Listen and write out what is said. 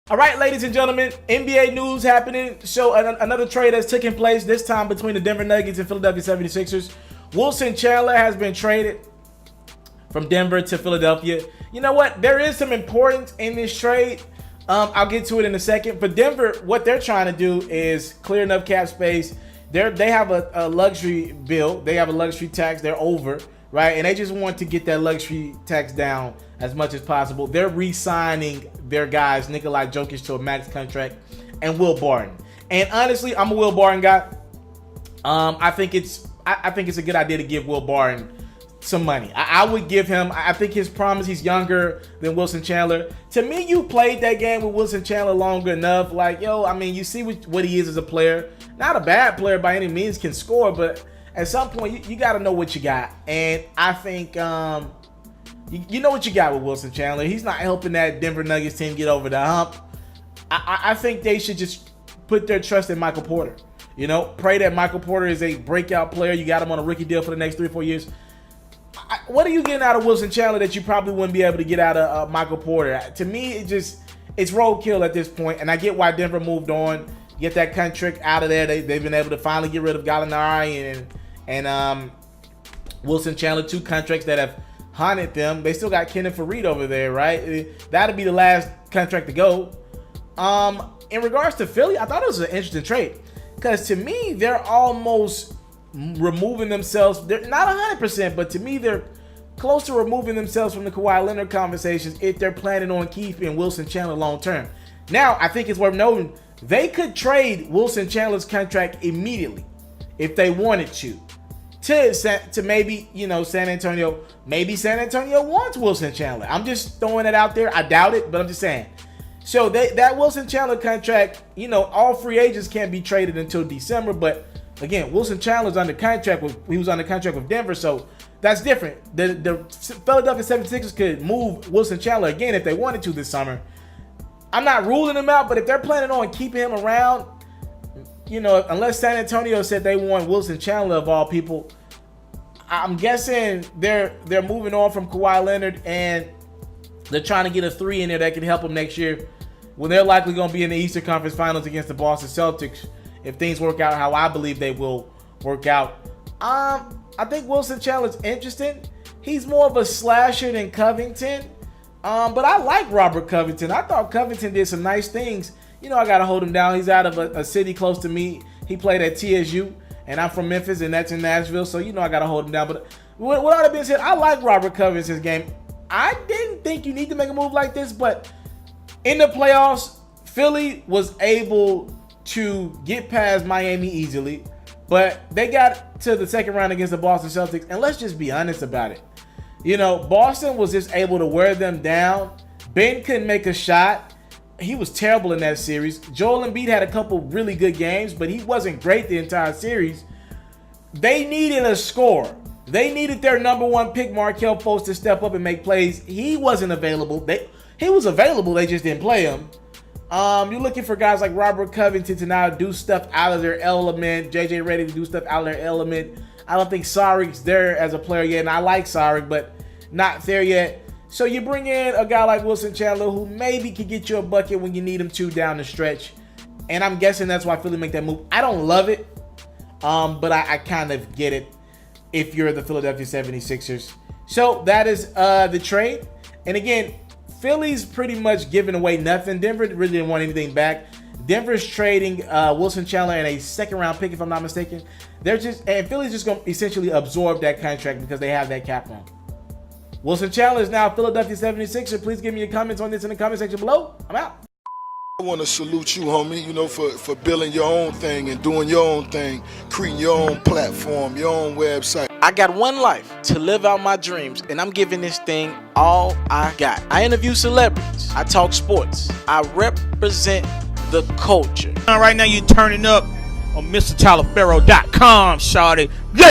All right, ladies and gentlemen, NBA news happening. So another trade that's taking place, this time between the Denver Nuggets and Philadelphia 76ers. Wilson Chandler has been traded from Denver to Philadelphia. You know what? There is some importance in this trade. I'll get to it in a second. For Denver, what they're trying to do is clear enough cap space. They have a luxury bill. They have a luxury tax. They're over, right? And they just want to get that luxury tax down as much as possible. They're re-signing their guys, Nikolai Jokic to a max contract, and Will Barton. And honestly, I'm a Will Barton guy. I think it's a good idea to give Will Barton some money. I would give him. I think his promise. He's younger than Wilson Chandler. To me, you played that game with Wilson Chandler longer enough. Like, yo, I mean, you see what he is as a player. Not a bad player by any means, can score, but at some point you got to know what you got. And I think you know what you got with Wilson Chandler. He's not helping that Denver Nuggets team get over the hump. I think they should just put their trust in Michael Porter. You know, pray that Michael Porter is a breakout player. You got him on a rookie deal for the next 3 or 4 years. What are you getting out of Wilson Chandler that you probably wouldn't be able to get out of Michael Porter? To me, it's roadkill at this point, and I get why Denver moved on. Get that contract out of there. They've been able to finally get rid of Gallinari and Wilson Chandler, 2 contracts that have haunted them. They still got Kenneth Faried over there, right? That'll be the last contract to go. In regards to Philly, I thought it was an interesting trade because to me, they're almost removing themselves. They're not 100%, but to me, they're close to removing themselves from the Kawhi Leonard conversations if they're planning on keeping Wilson Chandler long term. Now, I think it's worth noting they could trade Wilson Chandler's contract immediately if they wanted to maybe, San Antonio. Maybe San Antonio wants Wilson Chandler. I'm just throwing it out there. I doubt it, but I'm just saying. So that Wilson Chandler contract, all free agents can't be traded until December. But again, Wilson Chandler's under contract he was under contract with Denver, so that's different. The Philadelphia 76ers could move Wilson Chandler again if they wanted to this summer. I'm not ruling him out, but if they're planning on keeping him around, unless San Antonio said they want Wilson Chandler of all people, I'm guessing they're moving on from Kawhi Leonard and they're trying to get a 3 in there that can help them next year when they're likely going to be in the Eastern Conference Finals against the Boston Celtics if things work out how I believe they will work out. I think Wilson Chandler's interesting. He's more of a slasher than Covington. But I like Robert Covington. I thought Covington did some nice things. I got to hold him down. He's out of a city close to me. He played at TSU, and I'm from Memphis, and that's in Nashville. So, I got to hold him down. But with all that being said, I like Robert Covington's game. I didn't think you need to make a move like this, but in the playoffs, Philly was able to get past Miami easily, but they got to the second round against the Boston Celtics, and let's just be honest about it. Boston was just able to wear them down. Ben couldn't make a shot. He was terrible in that series. Joel Embiid had a couple really good games, but he wasn't great the entire series. They needed a scorer. They needed their number 1 pick, Markelle Fultz, to step up and make plays. He wasn't available. He was available. They just didn't play him. You're looking for guys like Robert Covington to now do stuff out of their element. JJ Redick to do stuff out of their element. I don't think Saric's there as a player yet, and I like Saric, but not there yet. So you bring in a guy like Wilson Chandler who maybe could get you a bucket when you need him to down the stretch. And I'm guessing that's why Philly make that move. I don't love it, but I kind of get it if you're the Philadelphia 76ers. So that is the trade. And again, Philly's pretty much giving away nothing. Denver really didn't want anything back. Denver's trading Wilson Chandler and a second-round pick, if I'm not mistaken. And Philly's just going to essentially absorb that contract because they have that cap on. Wilson Chandler is now Philadelphia 76er. Please give me your comments on this in the comment section below. I'm out. I want to salute you, homie, for building your own thing and doing your own thing, creating your own platform, your own website. I got one life to live out my dreams, and I'm giving this thing all I got. I interview celebrities. I talk sports. I represent the culture. Right now you're turning up on MrTaliaferro.com, shawty.